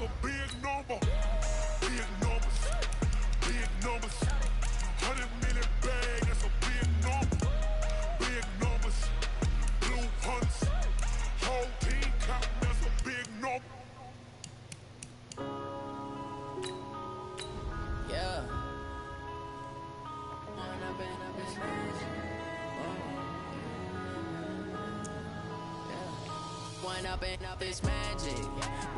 that's a big number. Big numbers. Big numbers. 100 million bag, that's a big number. Big numbers. Blue hunts. Whole team counting, that's a big number. Yeah. Wind up and up is magic.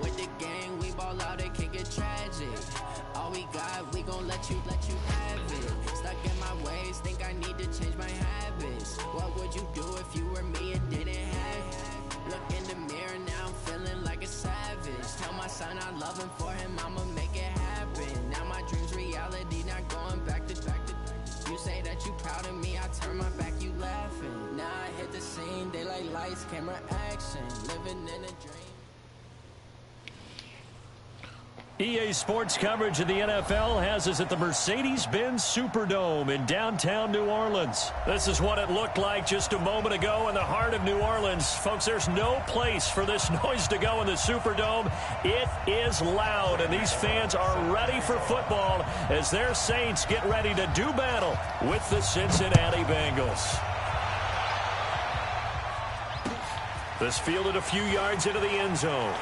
With the gang, we ball out, it can get tragic. All we got, we gon' let you have it. Stuck in my ways, think I need to change my habits. What would you do if you were me and didn't have it? Look in the mirror, now I'm feeling like a savage. Tell my son I love him, for him I'ma make it happen. Now my dream's reality, not going back to. You say that you proud of me, I turn my back, you laughing. Now I hit the scene, daylight lights, camera action, living in a dream. EA Sports coverage of the NFL has us at the Mercedes-Benz Superdome in downtown New Orleans. This is what it looked like just a moment ago in the heart of New Orleans. Folks, there's no place for this noise to go in the Superdome. It is loud, and these fans are ready for football as their Saints get ready to do battle with the Cincinnati Bengals. This fielded a few yards into the end zone.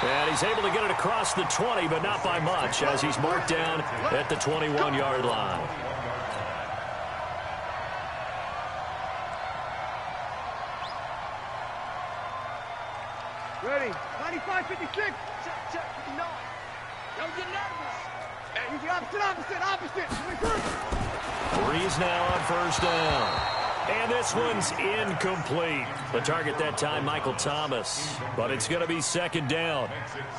And he's able to get it across the 20, but not by much, as he's marked down at the 21-yard line. Ready. 95, 56. Check, 59. Don't get nervous. Hey, you the opposite. Breeze now on first down. And this one's incomplete. The target that time, Michael Thomas. But it's going to be second down.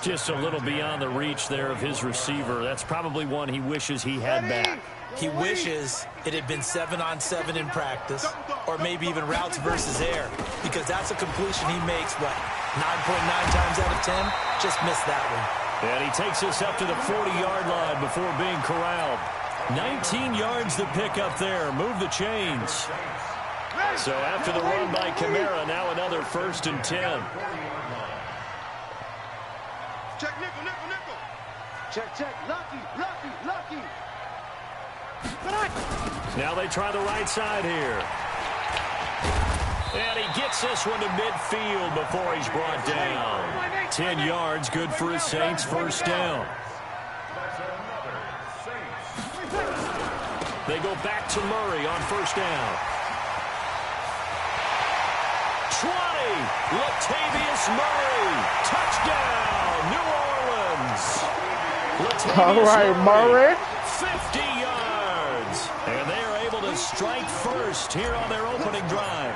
Just a little beyond the reach there of his receiver. That's probably one he wishes he had back. He wishes it had been 7-on-7 in practice, or maybe even routes versus air, because that's a completion he makes, 9.9 times out of 10? Just missed that one. And he takes us up to the 40-yard line before being corralled. 19 yards to pick up there. Move the chains. So after the run by Kamara, now another 1st and 10. Check, nickel. Check. Lucky. Now they try the right side here. And he gets this one to midfield before he's brought down. 10 yards, good for his Saints, first down. They go back to Murray on first down. 20, Latavius Murray, touchdown, New Orleans. Latavius All right, Murray. 50 yards. And they are able to strike first here on their opening drive.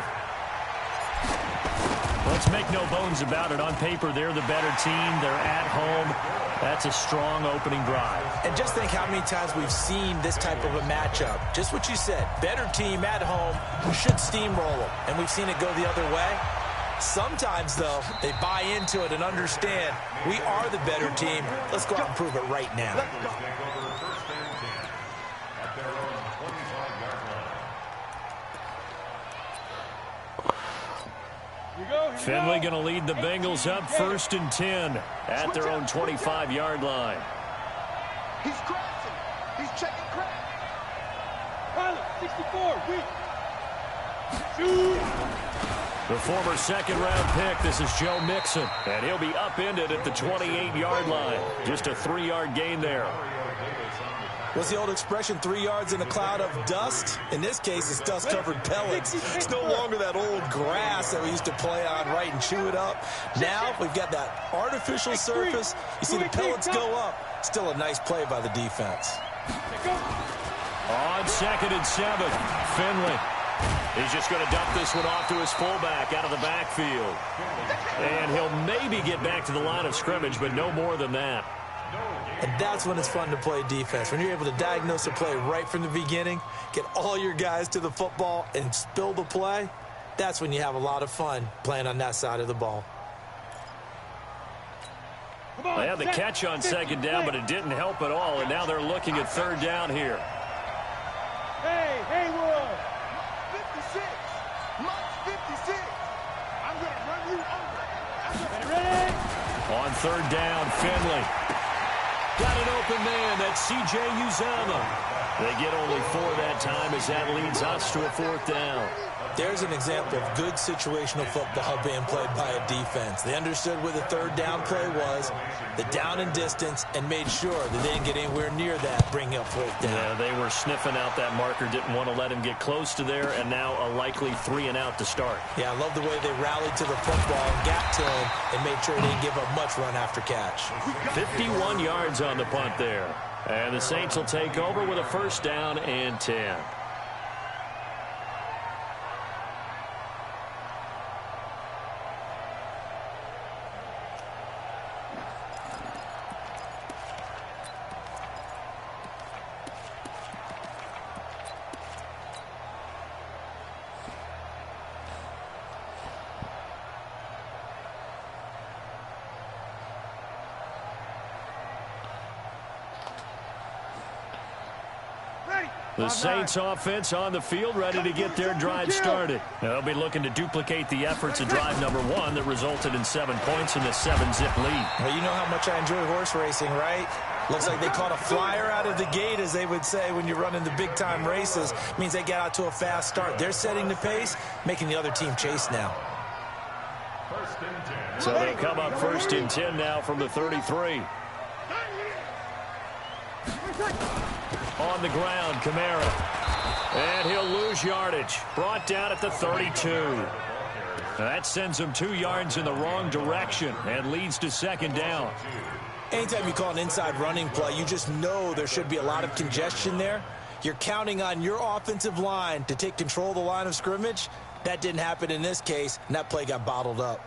Let's make no bones about it. On paper, they're the better team. They're at home. That's a strong opening drive. And just think how many times we've seen this type of a matchup. Just what you said. Better team at home should steamroll them. And we've seen it go the other way. Sometimes, though, they buy into it and understand we are the better team. Let's go out and prove it right now. Finley going to lead the Bengals up 1st and 10 at their own 25-yard line. He's crossing. He's checking crack. Pilot, 64, The former second-round pick, this is Joe Mixon, and he'll be upended at the 28-yard line. Just a 3-yard gain there. What's the old expression, 3 yards in a cloud of dust? In this case, it's dust-covered pellets. It's no longer that old grass that we used to play on, right, and chew it up. Now we've got that artificial surface. You see the pellets go up. Still a nice play by the defense. On 2nd and 7, Finley. He's just going to dump this one off to his fullback out of the backfield. And he'll maybe get back to the line of scrimmage, but no more than that. And that's when it's fun to play defense. When you're able to diagnose a play right from the beginning, get all your guys to the football, and spill the play, that's when you have a lot of fun playing on that side of the ball. They had the catch on 2nd down, but it didn't help at all, and now they're looking at 3rd down here. Hey, Haywood. 56. Mark 56. I'm going to run you over. Ready? third down, Finley. Got an open man. That's C.J. Uzomah. They get only 4 that time as that leads us to a fourth down. There's an example of good situational football being played by a defense. They understood where the third down play was, the down and distance, and made sure that they didn't get anywhere near that, bringing up fourth down. Yeah, they were sniffing out that marker, didn't want to let him get close to there, and now a likely 3 and out to start. Yeah, I love the way they rallied to the football and got to him and made sure they didn't give up much run after catch. 51 yards on the punt there. And the Saints will take over with a first down and 10. The Saints offense on the field, ready to get their drive started. They'll be looking to duplicate the efforts of drive number 1 that resulted in 7 points in the 7-zip lead. Well, you know how much I enjoy horse racing, right? Looks like they caught a flyer out of the gate, as they would say when you're running the big-time races. Means they get out to a fast start. They're setting the pace, making the other team chase now. So they come up first and 10 now from the 33. On the ground, Kamara. And he'll lose yardage. Brought down at the 32. That sends him 2 yards in the wrong direction and leads to second down. Anytime you call an inside running play, you just know there should be a lot of congestion there. You're counting on your offensive line to take control of the line of scrimmage. That didn't happen in this case, and that play got bottled up.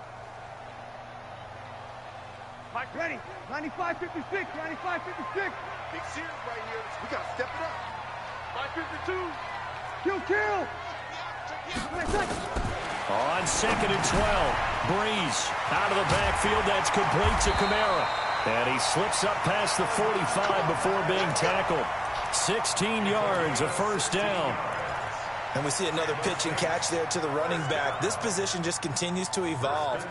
Mike, ready. 95-56, 95-56. Big series right here. We got to step it up. 5-52. Kill. On second and 12, Breeze out of the backfield. That's complete to Kamara. And he slips up past the 45 before being tackled. 16 yards, a first down. And we see another pitch and catch there to the running back. This position just continues to evolve.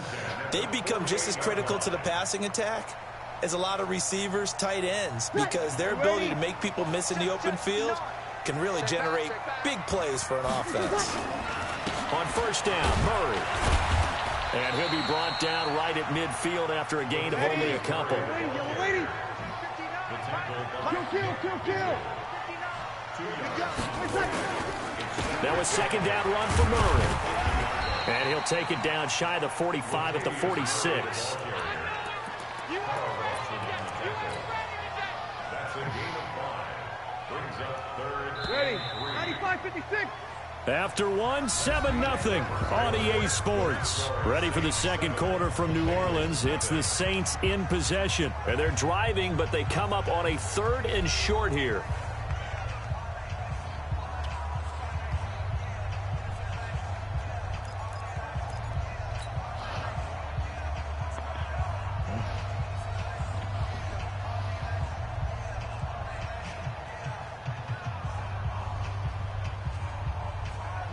They become just as critical to the passing attack as a lot of receivers, tight ends, because their ability to make people miss in the open field can really generate big plays for an offense. On first down, Murray. And he'll be brought down right at midfield after a gain of only a couple. Kill. Now a second down run for Murray. And he'll take it down shy of the 45 at the 46. Ready. 95-56. After one, 7-0 on EA Sports. Ready for the second quarter from New Orleans. It's the Saints in possession. And they're driving, but they come up on a 3rd and short here.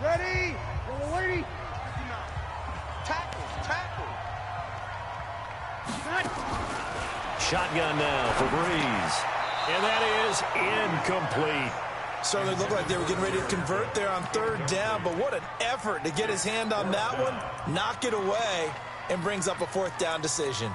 Ready. Tackle. Shotgun now for Breeze. And that is incomplete. So it looked like they were getting ready to convert there on 3rd down, but what an effort to get his hand on that one, knock it away, and brings up a 4th down decision.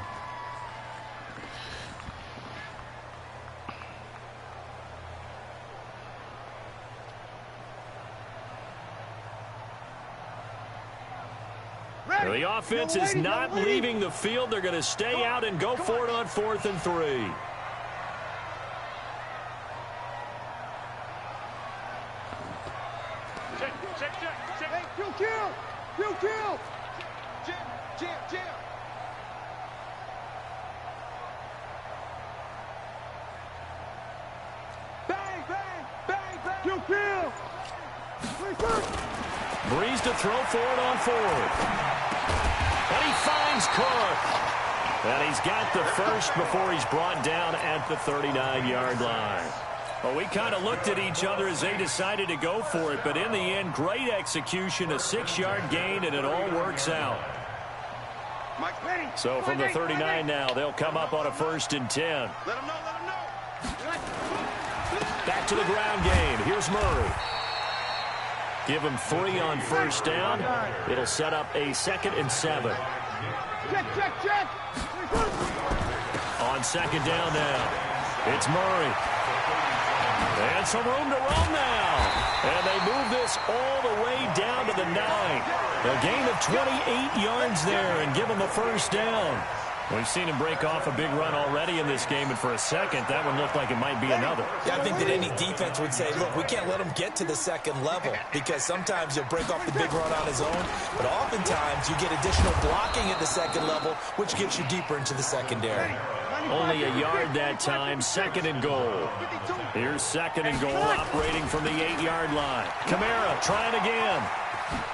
The offense is not leaving the field. They're going to stay out and go for it on 4th and 3. Check. Kill. Jam. Bang. Kill. Breeze to throw for it on 4th. And he finds Cook. And he's got the first before he's brought down at the 39-yard line. Well, we kind of looked at each other as they decided to go for it, but in the end, great execution, a 6-yard gain, and it all works out. So from the 39 now, they'll come up on a 1st and 10. Let him know, let him know. Back to the ground game. Here's Murray. Give him 3 on 1st down. It'll set up a 2nd and 7. Check. On 2nd down now, it's Murray. And some room to roam now. And they move this all the way down to the 9. A gain of 28 yards there and give them a 1st down. We've seen him break off a big run already in this game, and for a second, that one looked like it might be another. Yeah, I think that any defense would say, look, we can't let him get to the 2nd level, because sometimes he'll break off the big run on his own, but oftentimes you get additional blocking at the 2nd level, which gets you deeper into the secondary. Only a yard that time, 2nd and goal. Here's 2nd and goal, operating from the 8-yard line. Kamara trying again.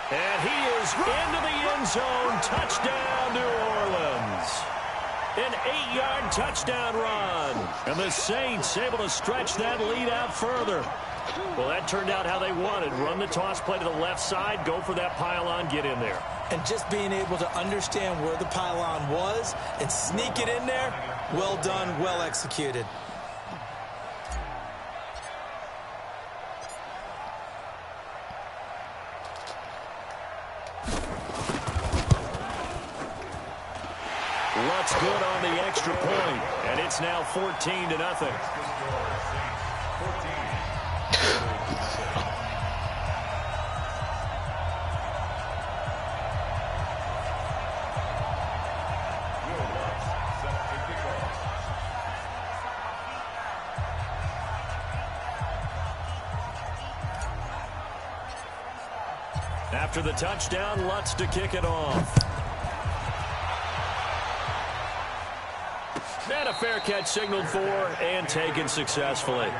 And he is into the end zone. Touchdown, New Orleans. An 8-yard touchdown run. And the Saints able to stretch that lead out further. Well, that turned out how they wanted. Run the toss play to the left side, go for that pylon, get in there. And just being able to understand where the pylon was and sneak it in there, well done, well executed. Lutz good on the extra point, and it's now 14-0. After the touchdown, Lutz to kick it off. And a fair catch signaled for and taken successfully. The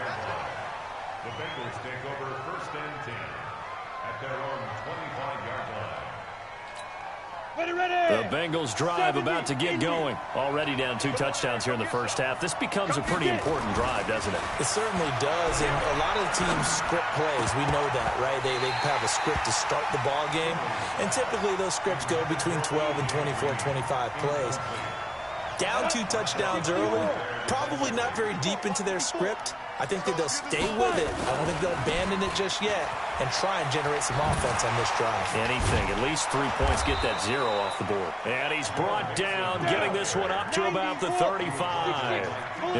Bengals take over 1st and 10 at their own 25-yard line. The Bengals drive about to get going. Already down 2 touchdowns here in the first half. This becomes a pretty important drive, doesn't it? It certainly does, and a lot of teams script plays. We know that, right? They have a script to start the ball game, and typically those scripts go between 12 and 24, 25 plays. Down 2 touchdowns early, probably not very deep into their script. I think that they'll stay with it. I don't think they'll abandon it just yet and try and generate some offense on this drive. Anything, at least 3 points, get that 0 off the board. And he's brought down, getting this one up to about the 35.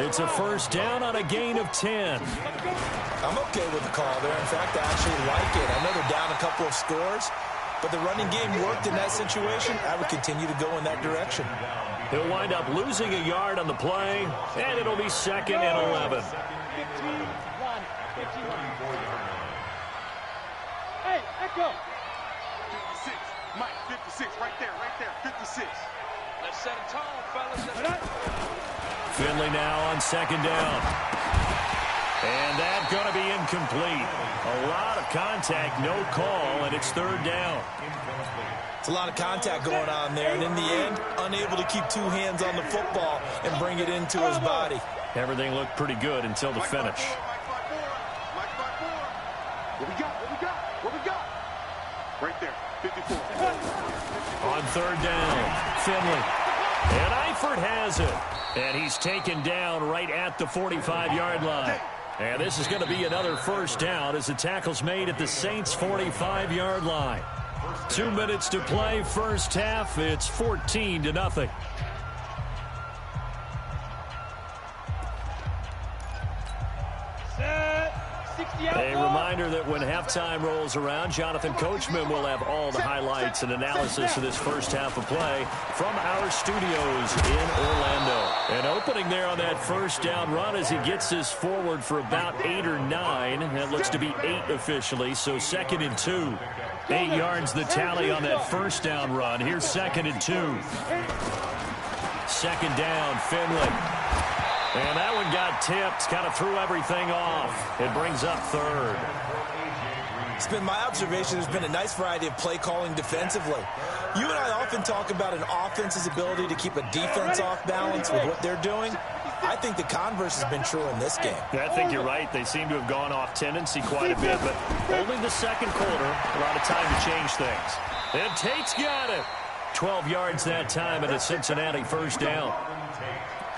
It's a 1st down on a gain of 10. I'm okay with the call there. In fact, I actually like it. I know they're down a couple of scores, but the running game worked in that situation. I would continue to go in that direction. He'll wind up losing a yard on the play, and it'll be 2nd and 11. 15-1. Hey, echo. 56, Mike, 56, right there, 56. Let's set a tone, fellas. Finley now on 2nd down. And that's going to be incomplete. A lot of contact, no call, and it's 3rd down. It's a lot of contact going on there, and in the end, unable to keep 2 hands on the football and bring it into his body. Everything looked pretty good until the finish. What we got? Right there, 54. On 3rd down, Finley. And Eifert has it. And he's taken down right at the 45-yard line. And this is going to be another 1st down as the tackle's made at the Saints' 45-yard line. 2 minutes to play, first half. It's 14-0. A reminder that when halftime rolls around, Jonathan Coachman will have all the highlights and analysis of this first half of play from our studios in Orlando. And opening there on that 1st down run as he gets this forward for about 8 or 9. That looks to be 8 officially, so 2nd and 2. 8 yards the tally on that 1st down run. Here's 2nd and 2. 2nd down, Finley. And that one got tipped, kind of threw everything off. It brings up 3rd. It's been my observation there's been a nice variety of play calling defensively. You and I often talk about an offense's ability to keep a defense off balance with what they're doing. I think the converse has been true in this game. I think you're right. They seem to have gone off tendency quite a bit, but only the 2nd quarter, a lot of time to change things. And Tate's got it. 12 yards that time and a Cincinnati first down.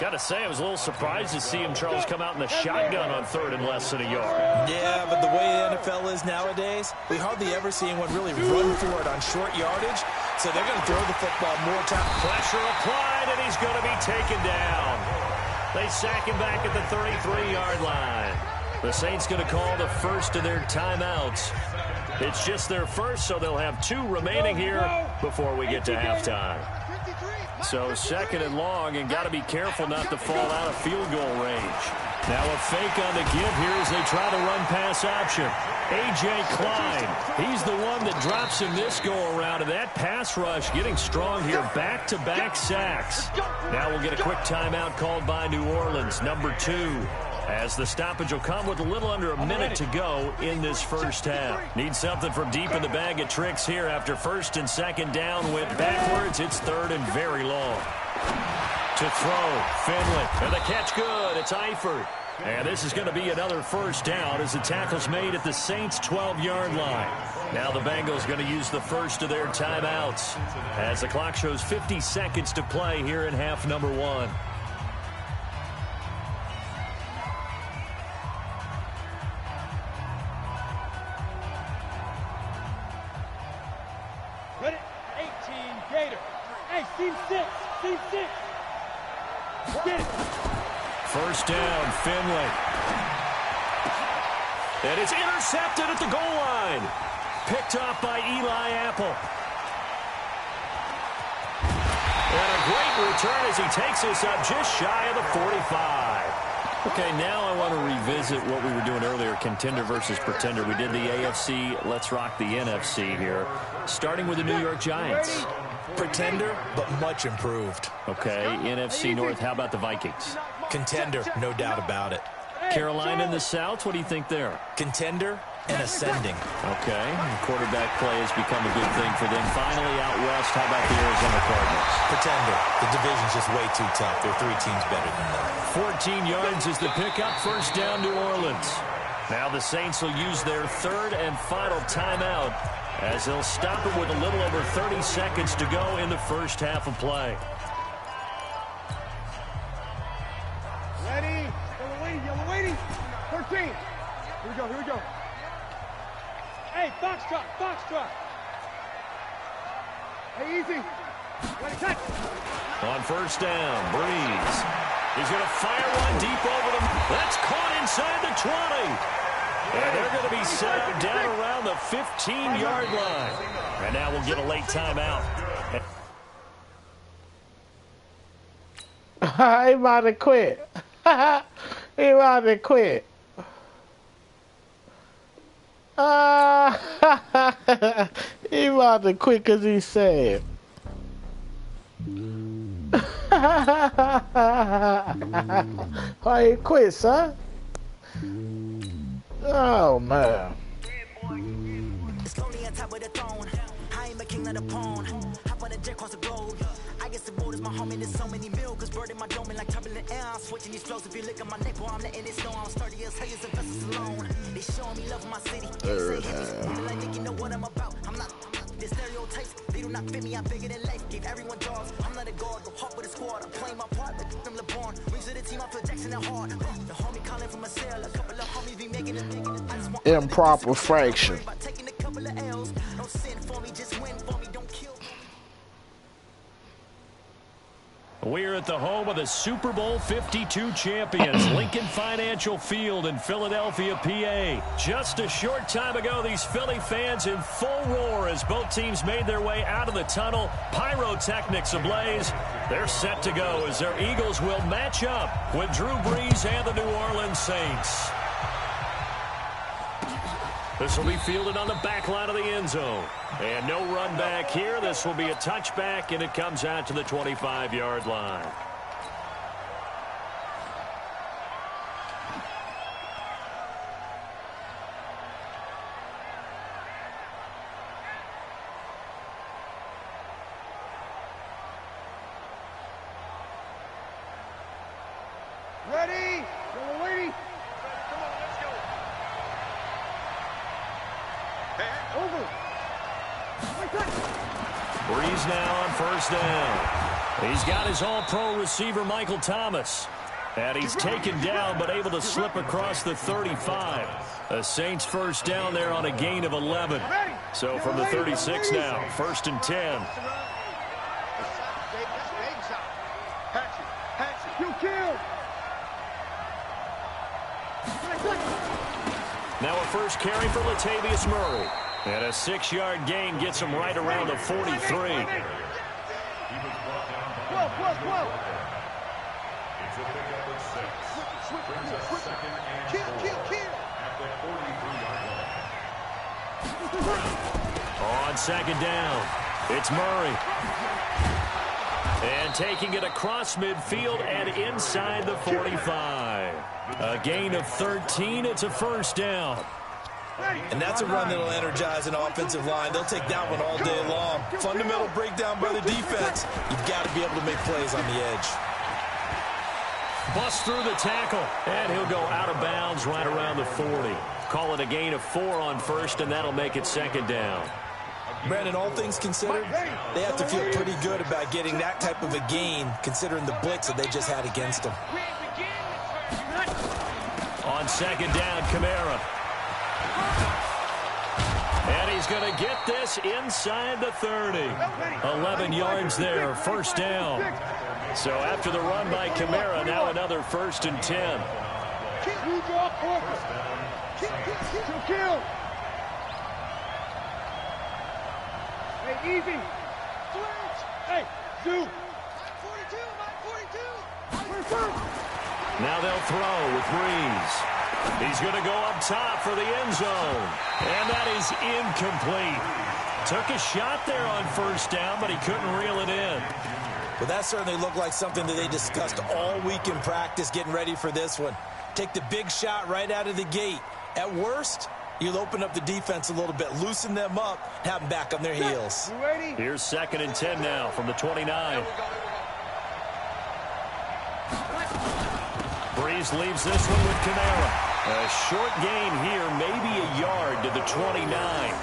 Got to say, I was a little surprised to see him, Charles, come out in the shotgun on third and less than a yard. Yeah, but the way the NFL is nowadays, we hardly ever see anyone really run for it on short yardage. So they're going to throw the football more time. Pressure applied, and he's going to be taken down. They sack him back at the 33-yard line. The Saints going to call the first of their timeouts. It's just their first, so they'll have 2 remaining here before we get to halftime. So second and long, and got to be careful not to fall out of field goal range. Now a fake on the give here as they try to run pass option. A.J. Klein, he's the one that drops him this go-around, and that pass rush getting strong here. Back-to-back sacks. Now we'll get a quick timeout called by New Orleans, number 2. As the stoppage will come with a little under a minute to go in this first half. Need something from deep in the bag of tricks here after first and second down went backwards. It's third and very long. To throw, Finley. And the catch good. It's Eifert. And this is going to be another first down as the tackle's made at the Saints' 12-yard line. Now the Bengals going to use the first of their timeouts as the clock shows 50 seconds to play here in half number 1. Ready? 18, Gator. Hey, team 6. Team 6. Get it. First down, Finley. And it's intercepted at the goal line. Picked off by Eli Apple. And a great return as he takes us up just shy of the 45. Okay, now I want to revisit what we were doing earlier, contender versus pretender. We did the AFC, let's rock the NFC here. Starting with the New York Giants. Pretender, but much improved. Okay, NFC North, how about the Vikings? Contender, no doubt about it. Carolina in the South, what do you think there? Contender and ascending. Okay, quarterback play has become a good thing for them. Finally, out west, how about the Arizona Cardinals? Pretender. The division's just way too tough. There are 3 teams better than them. 14 yards is the pickup. First down, New Orleans. Now the Saints will use their third and final timeout as they'll stop it with a little over 30 seconds to go in the first half of play. Ready? Yellow waiting. 13. Here we go. Hey, Foxtrot. Hey, easy. Ready, catch. On first down, Breeze. He's going to fire one deep over them. That's caught inside the 20. And they're going to be set up down around the 15-yard line. And now we'll get a late timeout. He about to quit. He about to quit. He about to quit because he's sad. Why you quit, son? Oh, man. Slowly on top of the throne. I am a king of the pawn. Hop on the jet across the globe. I guess the world is my home and there's so many milk. Bird in my dome and like turbulent air. I'm switching these flows. If you look at my neck, boy, I'm letting it snow. I'm sturdy as hell as the vessels alone. They showing me love in my city. Like they know what I'm about. I'm not the stereotypes. They do not fit me. I'm bigger than life. Gave everyone dogs. I'm not a guard. Go hard with a squad. I'm playing my part. Like them LeBron. Rings to the team. I feel Jackson at heart. The homie calling from a cell. A couple of homies be making it. Improper fraction. Taking a couple of L's. Don't sin for me. Just win for me. Don't kill me. We're at the home of the Super Bowl 52 champions, Lincoln Financial Field in Philadelphia, PA. Just a short time ago, these Philly fans in full roar as both teams made their way out of the tunnel. Pyrotechnics ablaze. They're set to go as their Eagles will match up with Drew Brees and the New Orleans Saints. This will be fielded on the back line of the end zone. And no run back here. This will be a touchback, and it comes out to the 25-yard line. Ready? Yellow waiting. Come on, let's go. Over. Wait, touch. Breeze now on first down. He's got his all-pro receiver, Michael Thomas. And he's taken down, but able to slip across the 35. The Saints first down there on a gain of 11. So from the 36 now, 1st and 10. Now a first carry for Latavius Murray. And a 6-yard gain gets him right around the 43. On second down, it's Murray. And taking it across midfield and inside the 45. A gain of 13. It's a first down. And that's a run that'll energize an offensive line. They'll take that one all day long. Fundamental breakdown by the defense. You've got to be able to make plays on the edge. Bust through the tackle, and he'll go out of bounds right around the 40. Call it a gain of 4 on first, and that'll make it second down. Brandon, all things considered, they have to feel pretty good about getting that type of a gain, considering the blitz that they just had against them. On second down, Kamara. And he's going to get this inside the 30. 11 yards there, first down. So after the run by Kamara, now another 1st and 10. Hey, easy. Hey, Zoo. 42. Now they'll throw with Breeze. He's going to go up top for the end zone. And that is incomplete. Took a shot there on first down, but he couldn't reel it in. Well, that certainly looked like something that they discussed all week in practice, getting ready for this one. Take the big shot right out of the gate. At worst, you'll open up the defense a little bit, loosen them up, have them back on their heels. Here's 2nd and 10 now from the 29. Breeze leaves this one with Kamara. A short gain here, maybe a yard to the 29.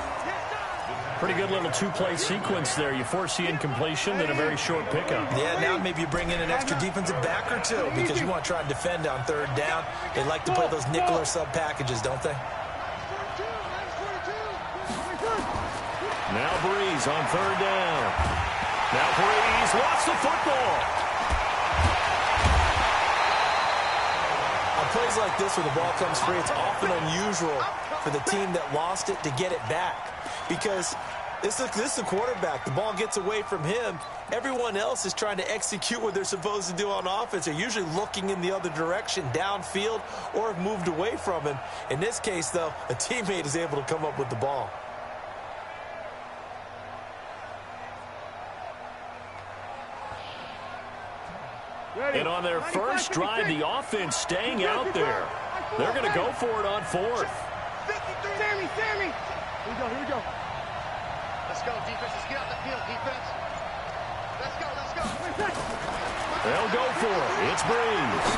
Pretty good little two-play sequence there. You force the incompletion, then a very short pickup. Yeah, now maybe you bring in an extra defensive back or two because you want to try and defend on 3rd down. They like to play those nickel or sub packages, don't they? Now Breeze on 3rd down. Now Breeze lost the football. On plays like this where the ball comes free, it's often unusual for the team that lost it to get it back. Because this is the quarterback. The ball gets away from him. Everyone else is trying to execute what they're supposed to do on offense. They're usually looking in the other direction, downfield, or have moved away from him. In this case, though, a teammate is able to come up with the ball. And on their first drive, the offense staying out there. They're going to go for it on 4th. Sammy. Here we go. Let's go, defense. Let's get out the field, defense. Let's go. They'll go for it. It's Breeze.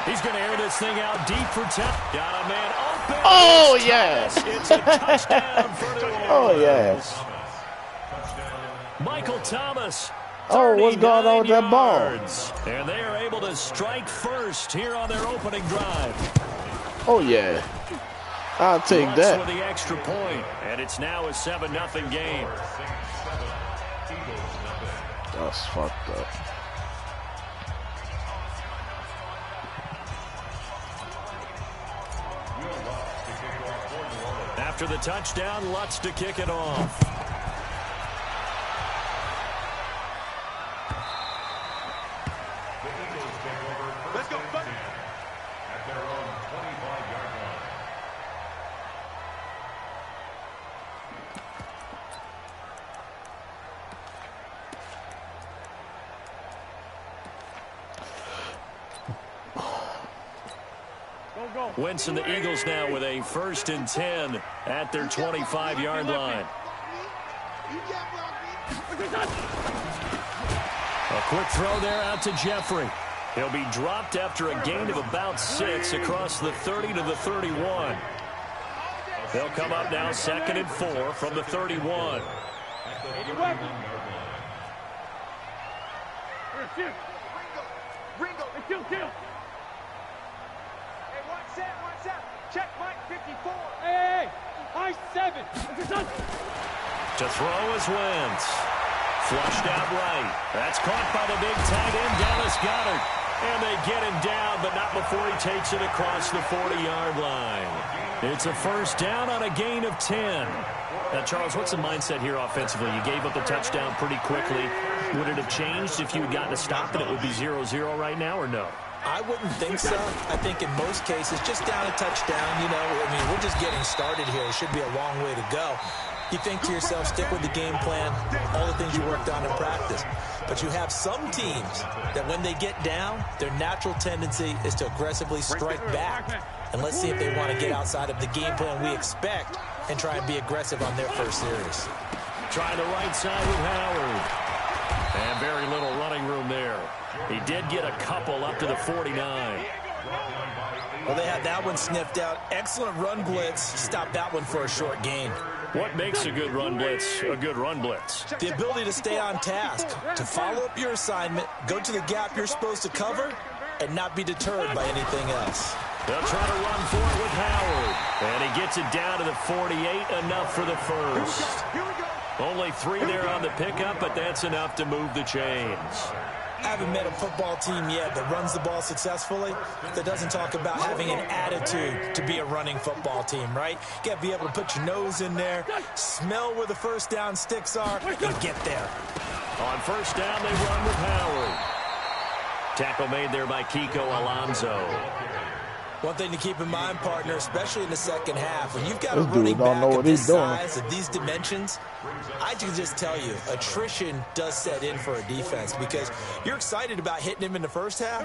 He's going to air this thing out deep for 10. Got a man open. Oh, yes. It's a touchdown for New Orleans. Oh, yes. Michael Thomas. Oh, what's going on with that ball? And they are able to strike first here on their opening drive. Oh, yeah. I'll take that. With the extra point, and it's now a 7-0 game. That's fucked up. After the touchdown, Lutz to kick it off. Let's go, buddy. At their own 25-yard line. Wentz and the Eagles now with a 1st and 10 at their 25-yard line. A quick throw there out to Jeffrey. He'll be dropped after a gain of about 6 across the 30 to the 31. They'll come up now 2nd and 4 from the 31. Ringo. Kill. Hey, watch that. Check Mike 54. Hey, I 7. To throw is Wentz. Flushed out right. That's caught by the big tight end, Dallas Goedert. And they get him down, but not before he takes it across the 40-yard line. It's a first down on a gain of 10. Now, Charles, what's the mindset here offensively? You gave up the touchdown pretty quickly. Would it have changed if you had gotten a stop and it would be 0-0 right now, or no? I wouldn't think so. I think in most cases, just down a touchdown, we're just getting started here. It should be a long way to go. You think to yourself, stick with the game plan, all the things you worked on in practice. But you have some teams that when they get down, their natural tendency is to aggressively strike back. And let's see if they want to get outside of the game plan we expect and try and be aggressive on their first series. Trying the right side with Howard. And very little running room there. He did get a couple up to the 49. Well, they had that one sniffed out. Excellent run blitz. Stopped that one for a short gain. What makes a good run blitz a good run blitz? The ability to stay on task, to follow up your assignment, go to the gap you're supposed to cover, and not be deterred by anything else. They'll try to run for it with Howard. And he gets it down to the 48, enough for the first. Only 3 there on the pickup, but that's enough to move the chains. I haven't met a football team yet that runs the ball successfully that doesn't talk about having an attitude to be a running football team, right? You got to be able to put your nose in there, smell where the first down sticks are, and get there. On first down, they run with Howard. Tackle made there by Kiko Alonso. One thing to keep in mind, partner, especially in the second half, when you've got a running back of this size, of these dimensions, I can just tell you, attrition does set in for a defense because you're excited about hitting him in the first half.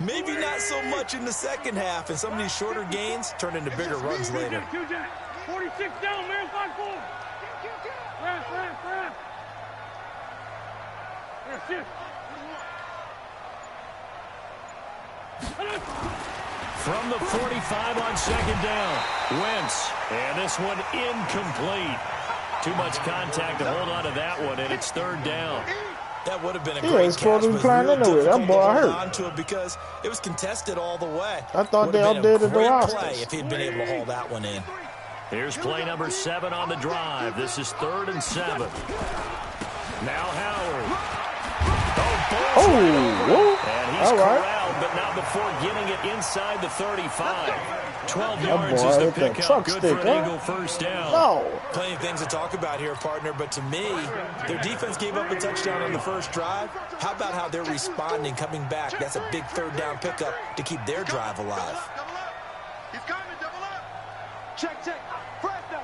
Maybe not so much in the second half, and some of these shorter gains turn into bigger runs later. 46 down, man, 5-4. From the 45 on second down, Wentz, and this one incomplete. Too much contact to hold on to that one, and it's third down. That would have been a great catch, but it was real difficult to hold on to it because it was contested all the way. I thought they updated the roster. Play if he'd been able to hold that one in. Here's play number 7 on the drive. This is 3rd and 7. Now Howard. And he's corralled, but not before getting it inside the 35. 12 yards is the pickup. Good for an Eagle first down. Plenty of things to talk about here, partner, but to me, their defense gave up a touchdown on the first drive. How about how they're responding, coming back? That's a big third down pickup to keep their drive alive. He's coming, double up. Check. Fresno.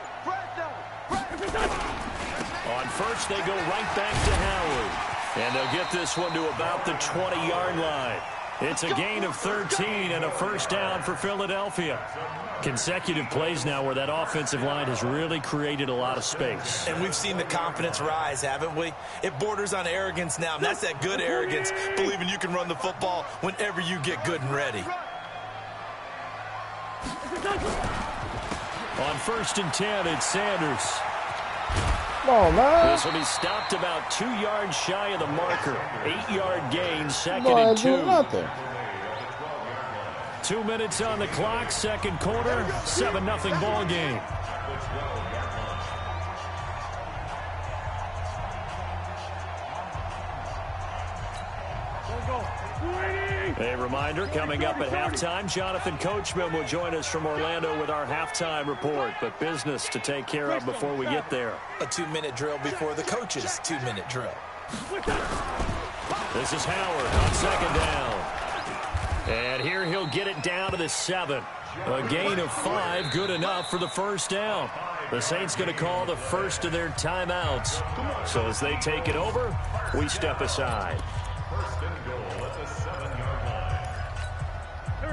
On first, they go right back to Howard. And they'll get this one to about the 20-yard line. It's a gain of 13 and a first down for Philadelphia. Consecutive plays now where that offensive line has really created a lot of space. And we've seen the confidence rise, haven't we? It borders on arrogance now, and that's that good arrogance, believing you can run the football whenever you get good and ready. On 1st and 10, it's Sanders. Come on, man. This will be stopped about 2 yards shy of the marker. 8-yard gain, 2nd and 2. Nothing. 2 minutes on the clock, second quarter, 7-0 ball game. A reminder, coming up at halftime, Jonathan Coachman will join us from Orlando with our halftime report, but business to take care of before we get there. A 2-minute drill before the coach's 2-minute drill. This is Howard on second down. And here he'll get it down to the 7. A gain of 5, good enough for the first down. The Saints going to call the first of their timeouts. So as they take it over, we step aside.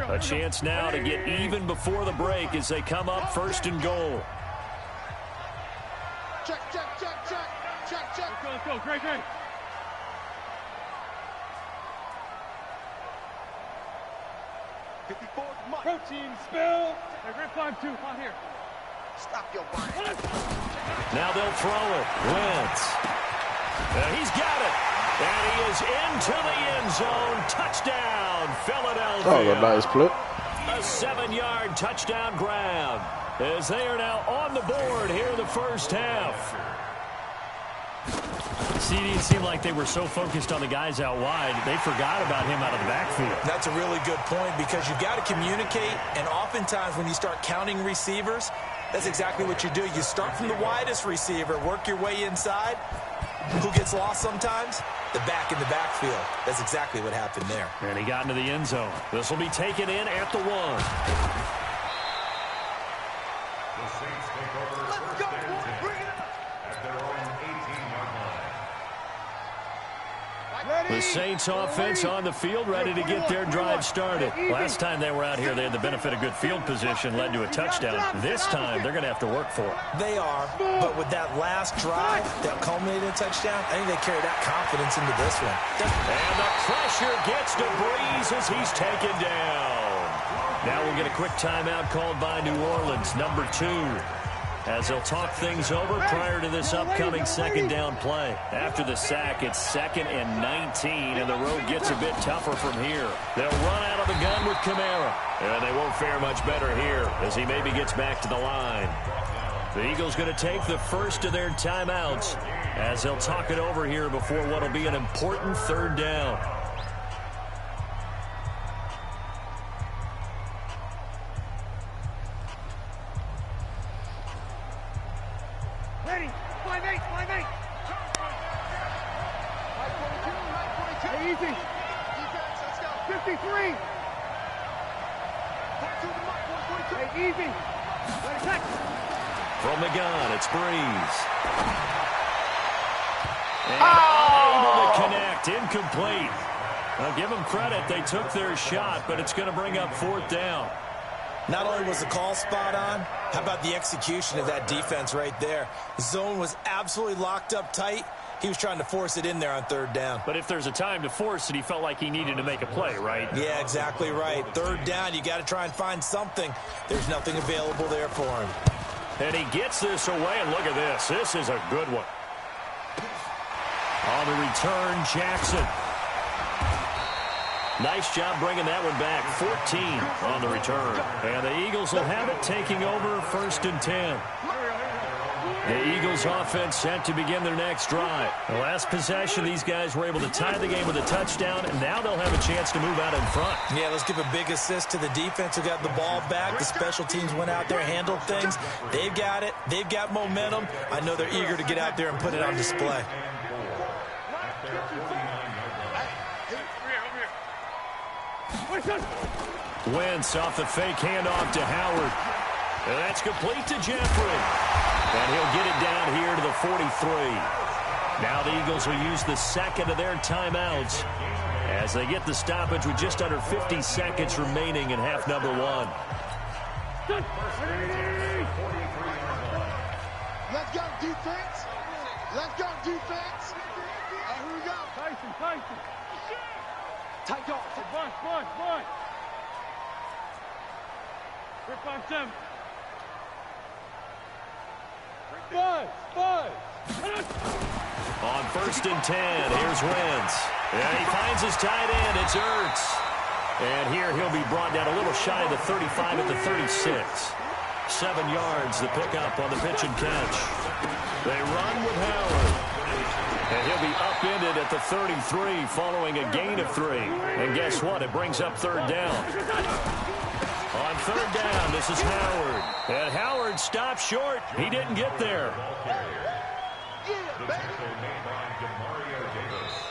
A chance now to get even before the break as they come up 1st and goal. Check. Let's go. Great. 54, protein spill. Hey, Red 5-2, on here. Stop your body. Now they'll throw it. Wentz. He's got it. And he is into the end zone. Touchdown, Philadelphia. Oh, a nice play. A 7-yard touchdown grab as they are now on the board here in the first half. It seemed like they were so focused on the guys out wide, they forgot about him out of the backfield. That's a really good point because you've got to communicate, and oftentimes when you start counting receivers, that's exactly what you do. You start from the widest receiver, work your way inside. Who gets lost sometimes? The back in the backfield. That's exactly what happened there. And he got into the end zone. This will be taken in at the 1. Let's go, boy. Bring it up. At their own 18-yard line. The Saints offense on the field, ready to get their drive started. Last time they were out here, they had the benefit of good field position, led to a touchdown. This time, they're going to have to work for it. They are, but with that last drive that culminated in a touchdown, I think they carry that confidence into this one. And the pressure gets to Breeze as he's taken down. Now we'll get a quick timeout called by New Orleans, number 2. As they'll talk things over prior to this upcoming second down play. After the sack, it's 2nd and 19, and the road gets a bit tougher from here. They'll run out of the gun with Kamara, and they won't fare much better here as he maybe gets back to the line. The Eagles going to take the first of their timeouts as they'll talk it over here before what will be an important third down. Ready. 5-8. 5-8. Hey, easy. Defense, let's go. 53. Hey, easy. Ready, check. From the gun, it's Breeze. And unable to connect, incomplete. I'll give them credit, they took their shot, but it's going to bring up 4th down. Not only was the call spot on, how about the execution of that defense right there? The zone was absolutely locked up tight. He was trying to force it in there on 3rd down. But if there's a time to force it, he felt like he needed to make a play, right? Yeah, exactly right. 3rd down, you got to try and find something. There's nothing available there for him. And he gets this away, and look at this. This is a good one. On the return, Jackson. Nice job bringing that one back. 14 on the return. And the Eagles will have it taking over 1st and 10. The Eagles offense set to begin their next drive. The last possession, these guys were able to tie the game with a touchdown, and now they'll have a chance to move out in front. Yeah, let's give a big assist to the defense who got the ball back. The special teams went out there, handled things. They've got it. They've got momentum. I know they're eager to get out there and put it on display. Wentz off the fake handoff to Howard. And that's complete to Jeffrey. And he'll get it down here to the 43. Now the Eagles will use the 2nd of their timeouts as they get the stoppage with just under 50 seconds remaining in half number 1. Let's go, defense. Let's go, defense. Here we go. Tyson. Tight off. Bunch. 3-5-7. Buzz. On 1st and 10, here's Wentz. And he finds his tight end. It's Ertz. And here he'll be brought down a little shy of the 35 at the 36. 7 yards, the pickup on the pitch and catch. They run with Howard. And he'll be upended at the 33 following a gain of 3. And guess what? It brings up 3rd down. On 3rd down, this is Howard. And Howard stopped short. He didn't get there.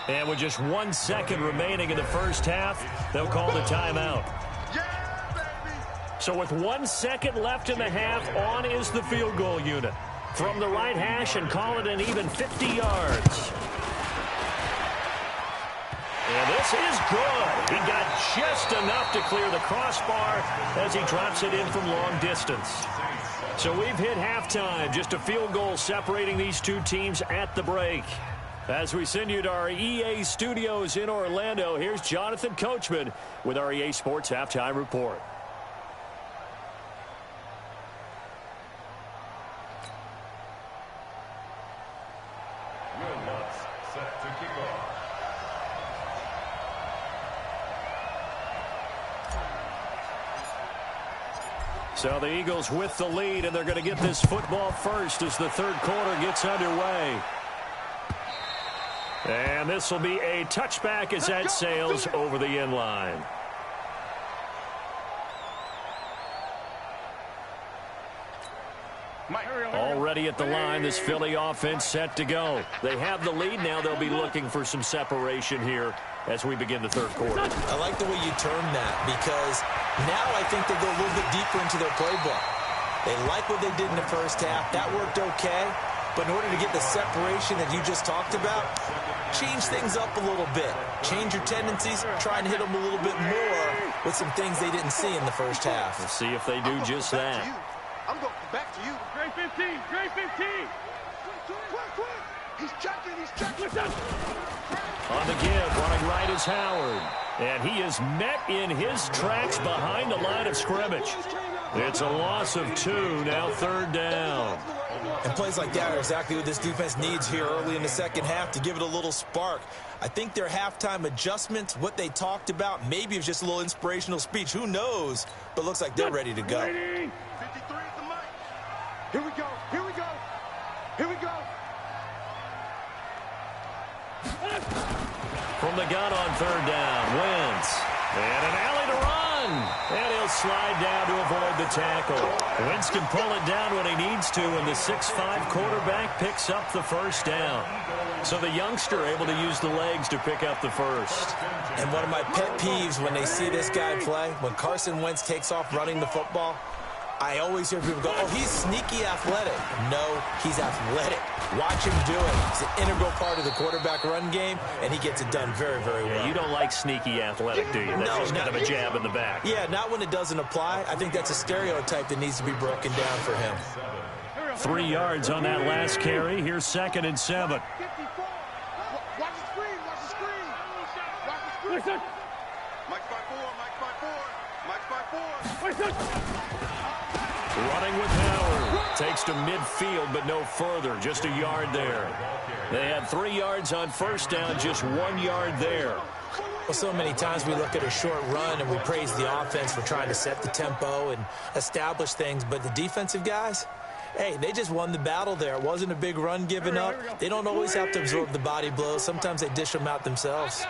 And with just 1 second remaining in the first half, they'll call the timeout. So with 1 second left in the half, on is the field goal unit. From the right hash and call it an even 50 yards. And this is good. He got just enough to clear the crossbar as he drops it in from long distance. So we've hit halftime. Just a field goal separating these two teams at the break. As we send you to our EA studios in Orlando, here's Jonathan Coachman with our EA Sports Halftime Report. Set to kick off. So the Eagles with the lead, and they're going to get this football first as the third quarter gets underway. And this will be a touchback as that sails over the end line. Already at the line, this Philly offense set to go. They have the lead now. They'll be looking for some separation here as we begin the third quarter. I like the way you term that, because now I think they go a little bit deeper into their playbook. They like what they did in the first half. That worked okay. But in order to get the separation that you just talked about, change things up a little bit. Change your tendencies. Try and hit them a little bit more with some things they didn't see in the first half. We'll see if they do just that. I'm going back to you. Great 15. Great 15. Quick. He's checking. On the give, running right is Howard. And he is met in his tracks behind the line of scrimmage. It's a loss of 2, now third down. And plays like that are exactly what this defense needs here early in the second half to give it a little spark. I think their halftime adjustments, what they talked about, maybe it was just a little inspirational speech. Who knows? But looks like they're ready to go. 53 at the mic. Here we go. From the gun on third down, Wentz. And an alley to run. And he'll slide down to avoid the tackle. Wentz can pull it down when he needs to, and the 6'5" quarterback picks up the first down. So the youngster able to use the legs to pick up the first. And one of my pet peeves when they see this guy play, when Carson Wentz takes off running the football, I always hear people go, oh, he's sneaky athletic. No, he's athletic. Watch him do it. It's an integral part of the quarterback run game, and he gets it done very, very well. Yeah, you don't like sneaky athletic, do you? That's just kind of a jab in the back. Yeah, not when it doesn't apply. I think that's a stereotype that needs to be broken down for him. 3 yards on that last carry. Here's 2nd and 7. Watch the screen. Mike's by 4. Running with Howard. Takes to midfield, but no further. Just a yard there. They had 3 yards on first down, just 1 yard there. Well, so many times we look at a short run and we praise the offense for trying to set the tempo and establish things, but the defensive guys, hey, they just won the battle there. It wasn't a big run given up. They don't always have to absorb the body blows. Sometimes they dish them out themselves.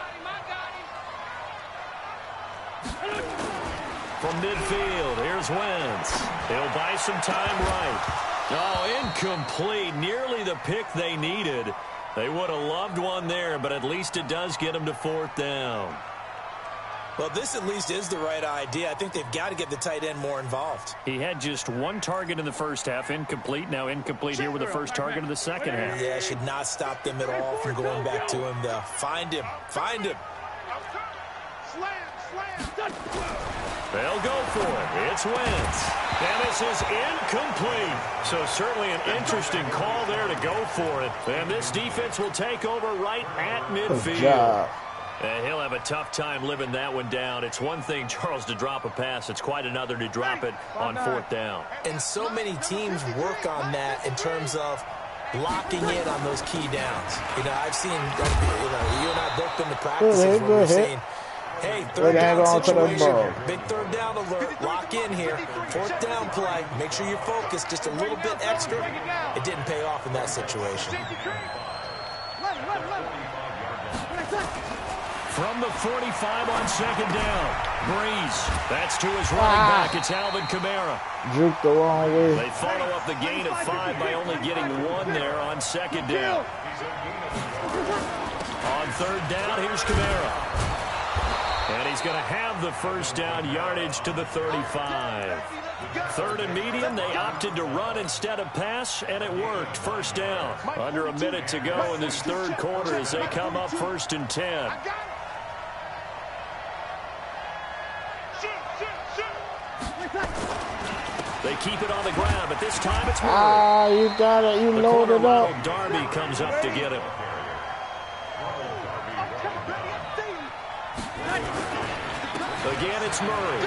From midfield, here's Wentz. He'll buy some time right. Oh, incomplete. Nearly the pick they needed. They would have loved one there, but at least it does get them to 4th down. Well, this at least is the right idea. I think they've got to get the tight end more involved. He had just 1 target in the first half, incomplete. Now incomplete here with the first target of the second half. Yeah, should not stop them at all from going back to him, though. Find him. Slam. They'll go for it. It's Wentz. And this is incomplete. So certainly an interesting call there to go for it. And this defense will take over right at midfield. And he'll have a tough time living that one down. It's one thing, Charles, to drop a pass. It's quite another to drop it on 4th down. And so many teams work on that in terms of locking in on those key downs. You know, I've seen, you and I both been to practices where we're saying, hey, third down situation, big third down alert, lock in here, 4th down play, make sure you're focused just a little bit extra. It didn't pay off in that situation. From the 45 on 2nd down, Breeze. That's to his running back. It's Alvin Kamara. Juked the wrong way. They follow up the gain of 5 by only getting 1 there on 2nd down. On 3rd down, here's Kamara. And he's going to have the first down, yardage to the 35. 3rd and medium, they opted to run instead of pass, and it worked. First down. Under a minute to go in this third quarter as they come up 1st and 10. They keep it on the ground, but this time it's Murray. You got it. You loaded up. Darby comes up to get him. Again, it's Murray.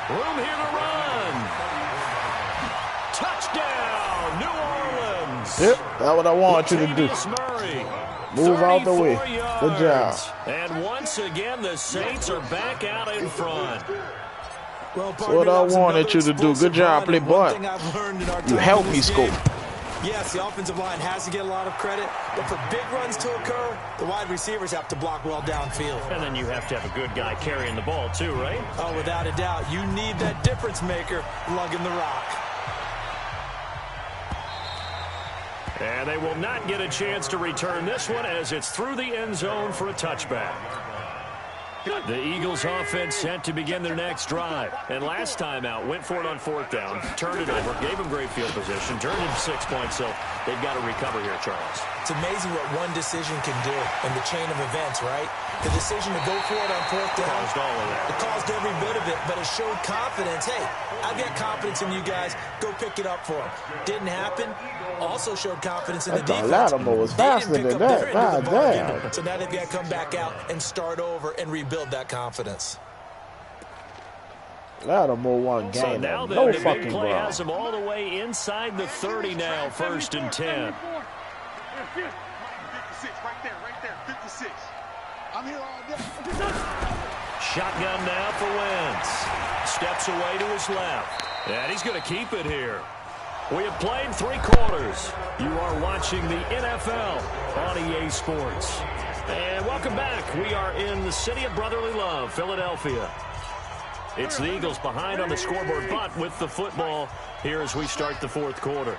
Room here to run. Touchdown, New Orleans. Yep, that's what I want you to do. Murray, move out the way. Good job. And once again, the Saints are back out in front. Well, That's what I wanted you to do. Good job, play boy. You help me score. Yes, the offensive line has to get a lot of credit, but for big runs to occur, the wide receivers have to block well downfield. And then you have to have a good guy carrying the ball too, right? Oh, without a doubt. You need that difference maker lugging the rock. And they will not get a chance to return this one as it's through the end zone for a touchback. The Eagles offense set to begin their next drive. And last time out, went for it on 4th down, turned it over, gave them great field position, turned it 6 points, so they've got to recover here, Charles. It's amazing what one decision can do in the chain of events, right? The decision to go for it on 4th down. Caused all of that. It caused every bit of it, but it showed confidence. Hey, I've got confidence in you guys. Go pick it up for them. Didn't happen. Also showed confidence in the defense. Latimer was faster than that. God damn. So now they've got to come back out and start over and rebuild that confidence. Latimer won game. So now no the fucking big play ball. has them all the way inside the 30 now, 1st and 10. 56, right there, 56. I'm here all day. Shotgun now for Wentz. Steps away to his left. And he's going to keep it here. We have played 3 quarters. You are watching the NFL on EA Sports. And welcome back. We are in the city of brotherly love, Philadelphia. It's the Eagles behind on the scoreboard, but with the football here as we start the 4th quarter.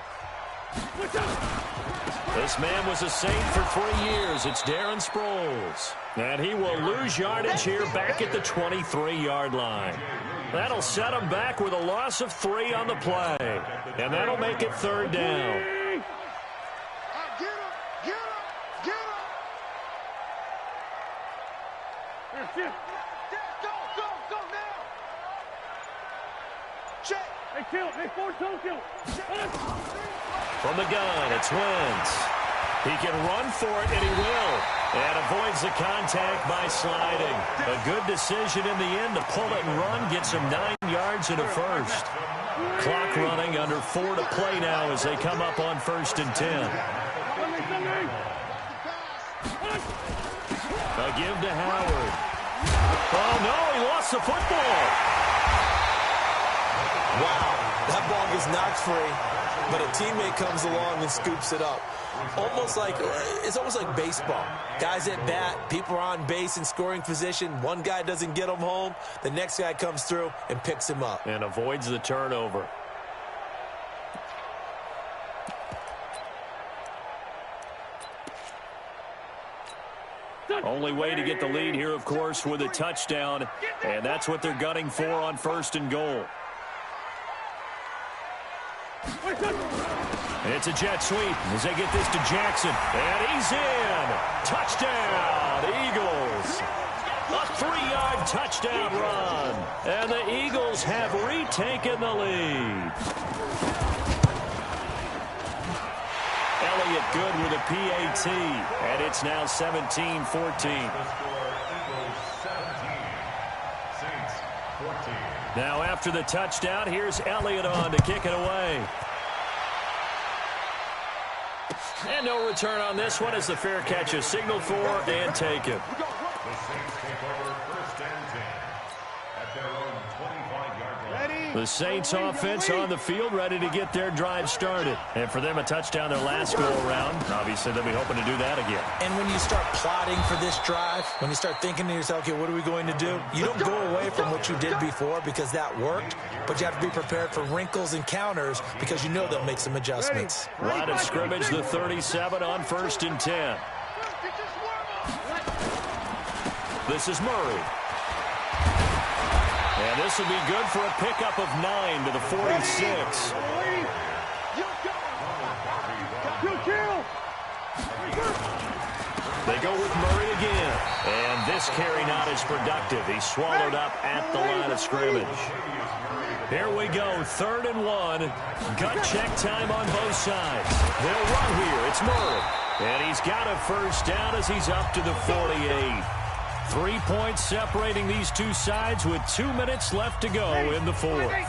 This man was a Saint for 3 years. It's Darren Sproles. And he will lose yardage here back at the 23-yard line. That'll set him back with a loss of 3 on the play. And that'll make it 3rd down. Get him. Go now. Check. From the gun, it's Wentz. He can run for it, and he will. And avoids the contact by sliding. A good decision in the end to pull it and run. Gets him 9 yards and a first. Clock running, under 4 to play now as they come up on 1st and 10. A give to Howard. Oh, no, he lost the football. Wow, that ball gets knocked free, but a teammate comes along and scoops it up. It's almost like baseball. Guys at bat, people are on base in scoring position. One guy doesn't get him home. The next guy comes through and picks him up. And avoids the turnover. Only way to get the lead here, of course, with a touchdown. And that's what they're gunning for on 1st and goal. It's a jet sweep as they get this to Jackson. And he's in. Touchdown, Eagles. A 3-yard touchdown run. And the Eagles have retaken the lead. Elliott good with a PAT. And it's now 17-14. Now after the touchdown, here's Elliott on to kick it away. And no return on this one as the fair catch is signaled for and taken. The Saints offense on the field ready to get their drive started. And for them, a touchdown their last go-around. Obviously, they'll be hoping to do that again. And when you start plotting for this drive, when you start thinking to yourself, okay, what are we going to do? You don't go away from what you did before because that worked, but you have to be prepared for wrinkles and counters because you know they'll make some adjustments. Line of scrimmage, the 37 on 1st and 10. This is Murray. And this will be good for a pickup of 9 to the 46. They go with Murray again. And this carry not as productive. He's swallowed up at the line of scrimmage. Here we go, 3rd and 1. Gut check time on both sides. They'll run here. It's Murray. And he's got a 1st down as he's up to the 48. 3 points separating these two sides with 2 minutes left to go in the 4th.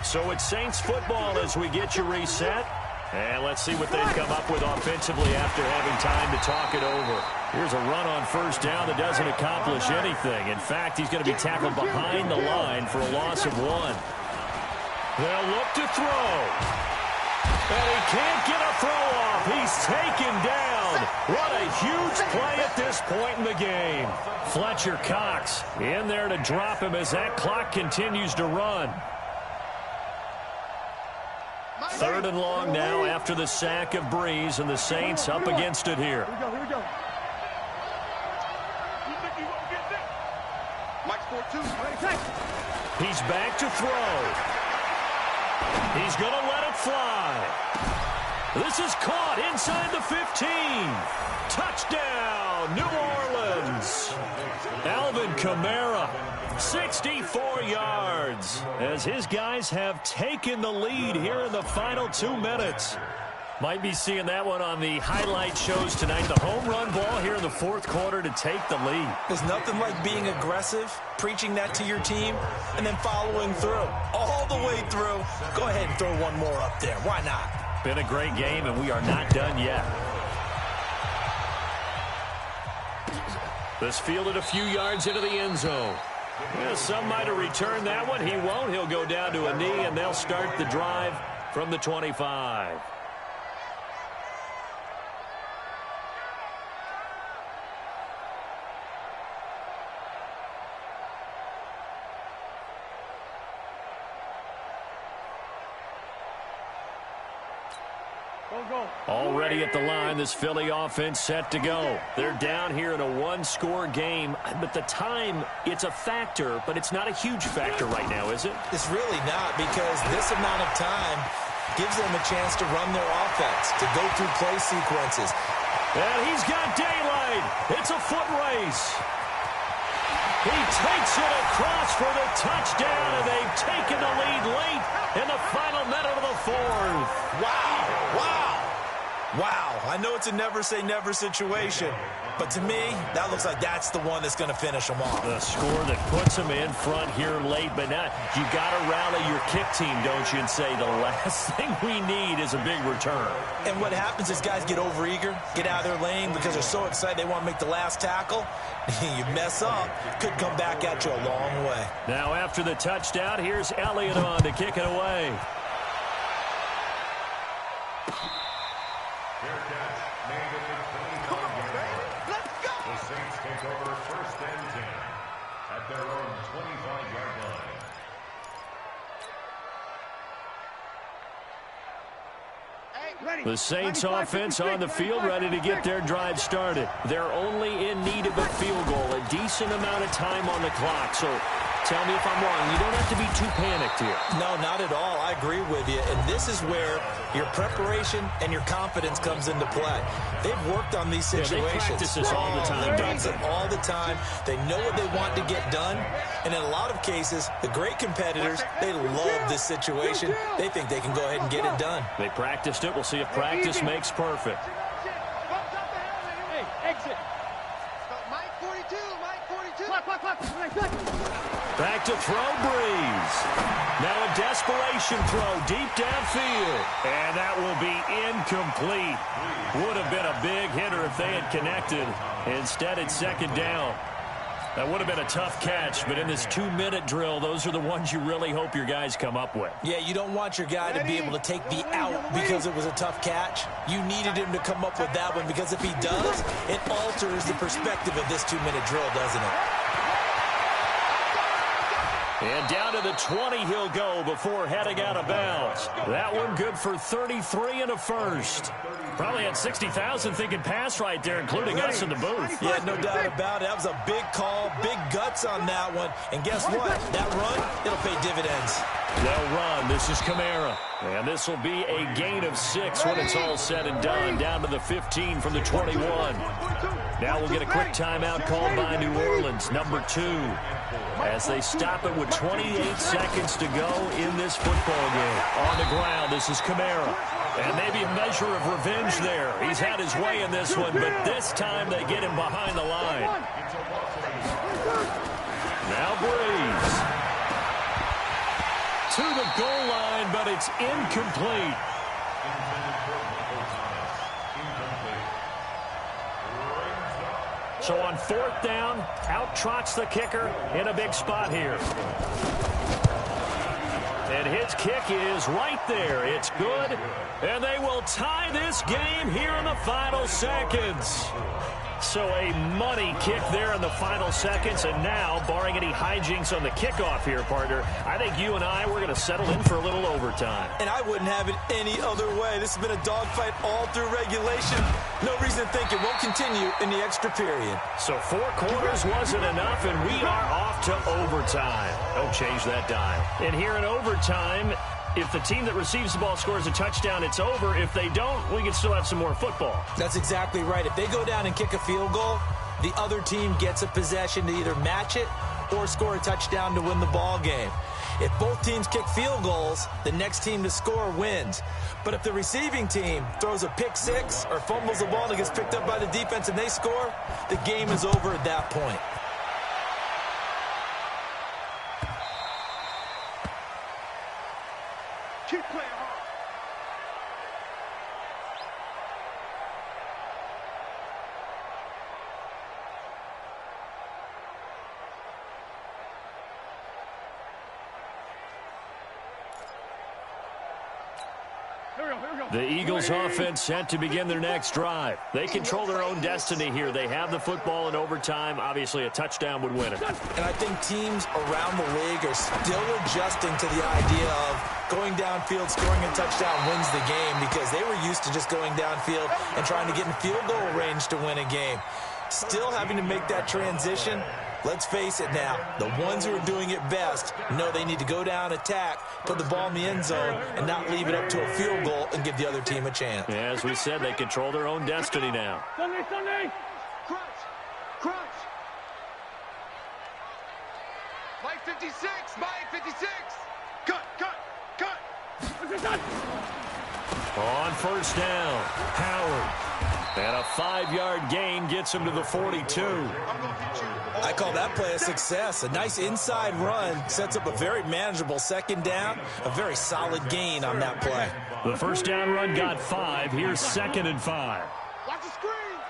So it's Saints football as we get you reset. And let's see what they come up with offensively after having time to talk it over. Here's a run on first down that doesn't accomplish anything. In fact, he's going to be tackled behind the line for a loss of 1. They'll look to throw. And he can't get a throw off. He's taken down. What a huge play at this point in the game. Fletcher Cox in there to drop him as that clock continues to run. 3rd and long now after the sack of Breeze, and the Saints up against it here. Here we go. Mike's 4-2. He's back to throw. He's going to let it fly. This is caught inside the 15. Touchdown, New Orleans. Alvin Kamara, 64 yards, as his guys have taken the lead here in the final 2 minutes. Might be seeing that one on the highlight shows tonight. The home run ball here in the 4th quarter to take the lead. There's nothing like being aggressive, preaching that to your team, and then following through. All the way through. Go ahead and throw one more up there. Why not? Been a great game, and we are not done yet. This fielded a few yards into the end zone. Yeah, some might have returned that one. He won't. He'll go down to a knee, and they'll start the drive from the 25. Already at the line, this Philly offense set to go. They're down here in a 1-score game, but the time, it's a factor, but it's not a huge factor right now, is it? It's really not, because this amount of time gives them a chance to run their offense, to go through play sequences. And he's got daylight. It's a foot race. He takes it across for the touchdown, and they've taken the lead late in the final minute of the 4th. Wow, I know it's a never-say-never situation, but to me, that looks like that's the one that's going to finish them off. The score that puts them in front here late, but now you got to rally your kick team, don't you, and say the last thing we need is a big return. And what happens is guys get overeager, get out of their lane because they're so excited they want to make the last tackle. You mess up, could come back at you a long way. Now after the touchdown, here's Elliott on to kick it away. The Saints offense on the field, ready to get their drive started. They're only in need of a field goal, a decent amount of time on the clock. So tell me if I'm wrong. You don't have to be too panicked here. No, not at all. I agree with you. And this is where your preparation and your confidence comes into play. They've worked on these situations. They practice this all the time. They practice it all the time. They know what they want to get done. And in a lot of cases, the great competitors, they love this situation. They think they can go ahead and get it done. They practiced it. We'll see if practice makes perfect. Hey, exit. Mike 42, Mike 42. Back to throw, Breeze. Now a desperation throw deep downfield. And that will be incomplete. Would have been a big hitter if they had connected. Instead, it's 2nd down. That would have been a tough catch, but in this 2-minute drill, those are the ones you really hope your guys come up with. Yeah, you don't want your guy to be able to take the out because it was a tough catch. You needed him to come up with that one, because if he does, it alters the perspective of this 2-minute drill, doesn't it? And down to the 20 he'll go before heading out of bounds. That one good for 33 and a first. Probably had 60,000 thinking pass right there, including us in the booth. Yeah, no doubt about it. That was a big call, big guts on that one. And guess what? That run, it'll pay dividends. They'll run. This is Kamara. And this will be a gain of 6 when it's all said and done. Down to the 15 from the 21. Now we'll get a quick timeout called by New Orleans, number 2. As they stop it with 28 seconds to go in this football game. On the ground, this is Kamara. And maybe a measure of revenge there. He's had his way in this one, but this time they get him behind the line. Now Breeze. To the goal line, but it's incomplete. So on 4th down, out trots the kicker in a big spot here. And his kick is right there. It's good. And they will tie this game here in the final seconds. So a money kick there in the final seconds. And now, barring any hijinks on the kickoff here, partner, I think you and I, we're going to settle in for a little overtime. And I wouldn't have it any other way. This has been a dogfight all through regulation. No reason to think it won't continue in the extra period. So 4 quarters wasn't enough, and we are off to overtime. Don't change that dial. And here in overtime, if the team that receives the ball scores a touchdown, it's over. If they don't, we can still have some more football. That's exactly right. If they go down and kick a field goal, the other team gets a possession to either match it or score a touchdown to win the ball game. If both teams kick field goals, the next team to score wins. But if the receiving team throws a pick six or fumbles the ball and it gets picked up by the defense and they score, the game is over at that point. Keep playing hard. The Eagles offense set to begin their next drive. They control their own destiny here. They have the football in overtime. Obviously, a touchdown would win it. And I think teams around the league are still adjusting to the idea of going downfield, scoring a touchdown wins the game, because they were used to just going downfield and trying to get in field goal range to win a game. Still having to make that transition. Let's face it now, the ones who are doing it best know they need to go down, attack, put the ball in the end zone, and not leave it up to a field goal and give the other team a chance. Yeah, as we said, they control their own destiny now. Sunday. Crunch. Mike 56. Cut. On 1st down, Howard. And a 5-yard gain gets him to the 42. I call that play a success. A nice inside run sets up a very manageable 2nd down. A very solid gain on that play. The 1st down run got 5. Here's 2nd and 5. Watch the screen.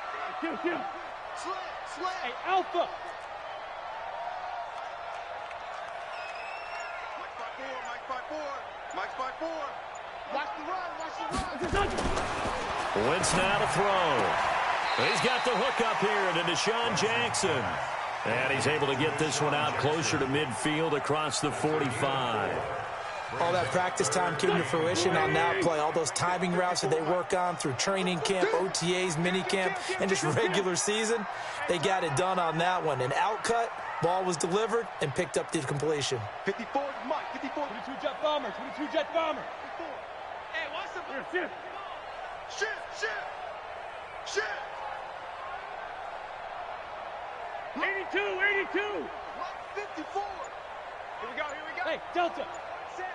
Kill. Slant. Hey, Alpha. Mike's by four. Watch the run. Wentz now to throw. He's got the hook up here to Deshaun Jackson. And he's able to get this one out closer to midfield across the 45. All that practice time came to fruition on that play. All those timing routes that they work on through training camp, OTAs, minicamp, and just regular season, they got it done on that one. An outcut, ball was delivered, and picked up the completion. 54, Mike, 54. 22 jet bomber. Hey, what's the... Shift. 82. 54. Here we go. Hey, Delta. Set.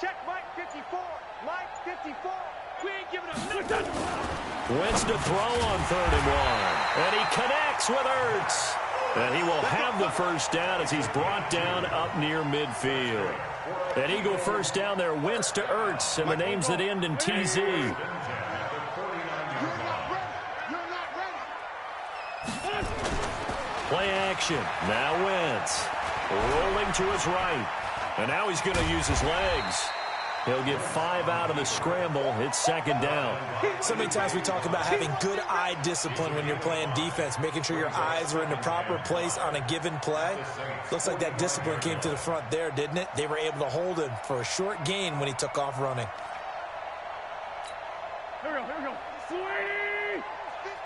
Check Mike 54. Mike 54. We ain't giving up nothing. Wentz to throw on 3rd and 1. And he connects with Ertz. And he will have the 1st down as he's brought down up near midfield. An Eagle 1st down there, Wentz to Ertz, and the names that end in TZ. Play action. Now Wentz rolling to his right. And now he's going to use his legs. He'll get 5 out of the scramble. It's 2nd down. So many times we talk about having good eye discipline when you're playing defense, making sure your eyes are in the proper place on a given play. Looks like that discipline came to the front there, didn't it? They were able to hold him for a short gain when he took off running. Here we go. Sweetie!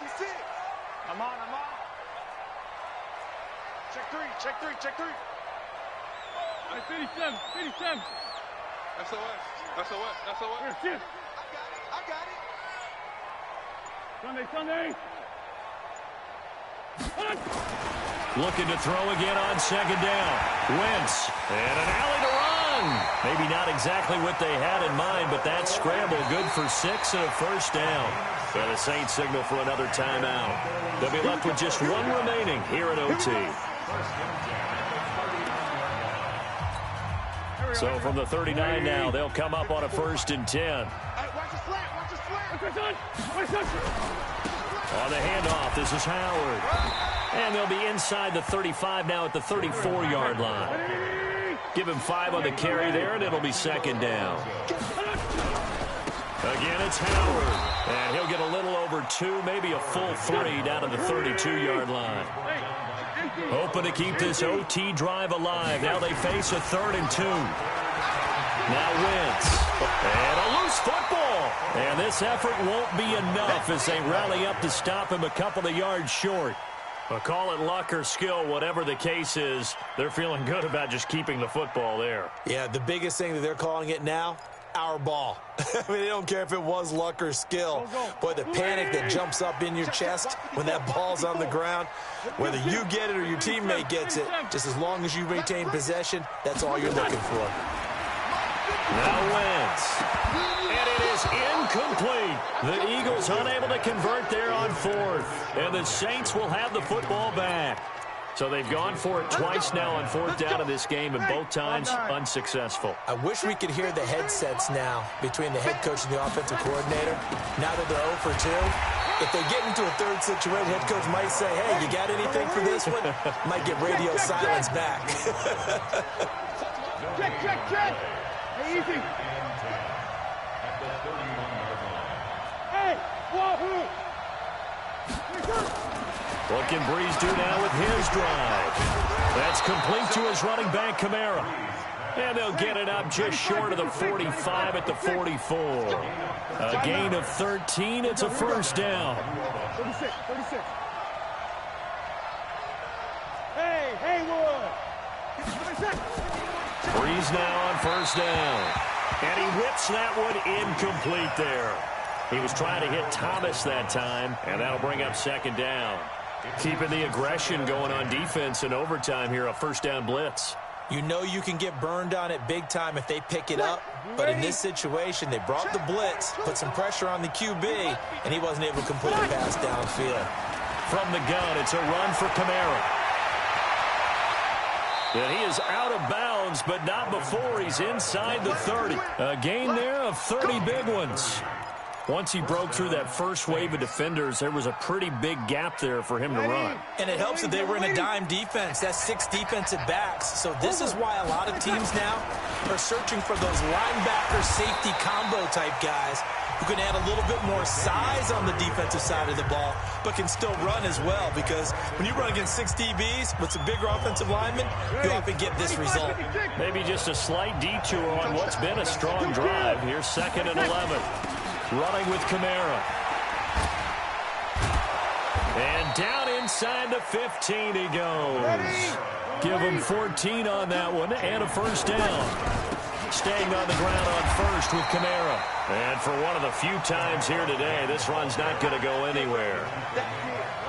56. I'm on. Check three. 57. SOS. Here, shift. I got it. Sunday. Looking to throw again on 2nd down. Wentz. And an alley to run. Maybe not exactly what they had in mind, but that scramble good for 6 and a 1st down. And the Saints signal for another timeout. They'll be left with just 1 remaining here at OT. So from the 39 now, they'll come up on a 1st and 10. Watch the slant. On the handoff, this is Howard. And they'll be inside the 35 now at the 34-yard line. Give him 5 on the carry there, and it'll be second down. Again, it's Howard. And he'll get a little over 2, maybe a full 3 down to the 32-yard line. Hoping to keep this OT drive alive. Now they face a 3rd and 2. Now Wentz. And a loose football. And this effort won't be enough as they rally up to stop him a couple of yards short. But call it luck or skill, whatever the case is, they're feeling good about just keeping the football there. Yeah, the biggest thing that they're calling it now, our ball. I mean, they don't care if it was luck or skill. Boy, the panic that jumps up in your chest when that ball's on the ground, whether you get it or your teammate gets it, just as long as you retain possession, that's all you're looking for. Now Wentz. And it is incomplete. The Eagles unable to convert there on 4th. And the Saints will have the football back. So they've gone for it twice now on 4th down in this game, and both times unsuccessful. I wish we could hear the headsets now between the head coach and the offensive coordinator. Now that they're 0 for 2, if they get into a 3rd situation, head coach might say, hey, you got anything for this one? Might get radio silence back. Check. Hey, easy. Hey, wahoo! What can Breeze do now with his drive? That's complete to his running back, Kamara. And they'll get it up just short of the 45 at the 44. A gain of 13. It's a first down. 36. Hey, Haywood! Breeze now on first down. And he whips that one incomplete there. He was trying to hit Thomas that time, and that'll bring up second down. Keeping the aggression going on defense in overtime here, a first down blitz. You know you can get burned on it big time if they pick it up, but in this situation, they brought the blitz, put some pressure on the QB, and he wasn't able to complete a pass downfield. From the gun, it's a run for Kamara. And he is out of bounds, but not before he's inside the 30. A gain there of 30 big ones. Once he broke through that first wave of defenders, there was a pretty big gap there for him to run. And it helps that they were in a dime defense. That's 6 defensive backs. So this is why a lot of teams now are searching for those linebacker safety combo type guys who can add a little bit more size on the defensive side of the ball, but can still run as well. Because when you run against 6 DBs with some bigger offensive linemen, you often get this result. Maybe just a slight detour on what's been a strong drive. Here's 2nd and 11. Running with Kamara. And down inside the 15 he goes. Give him 14 on that one and a first down. Staying on the ground on first with Kamara. And for one of the few times here today, this run's not going to go anywhere.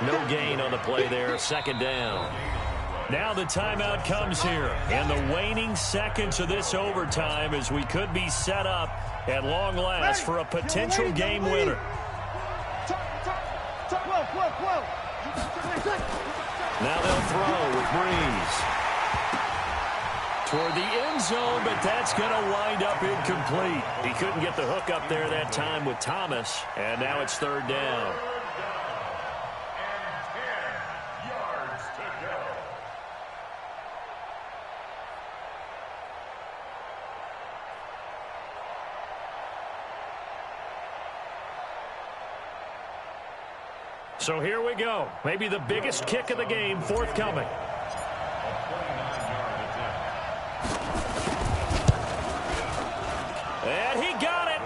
No gain on the play there, second down. Now the timeout comes here. And the waning seconds of this overtime as we could be set up at long last for a potential game winner. Now they'll throw with Breeze. Toward the end zone, but that's going to wind up incomplete. He couldn't get the hook up there that time with Thomas, and now it's 3rd down. So here we go. Maybe the biggest kick of the game forthcoming. And he got it.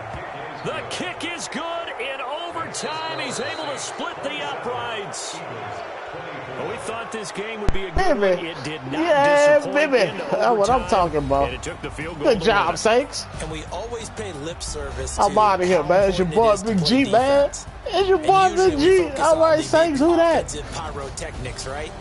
The kick is good. In overtime, he's able to split the uprights. Well, we thought this game would be a good one. It did not disappoint. That's what I'm talking about. And it took the field goal. Good job, Saints. And we always pay lip service. I'm out of here, man. It's your boy, Big G, man. It's your boy, Big G. All right, Saints, who that? Pyrotechnics, right?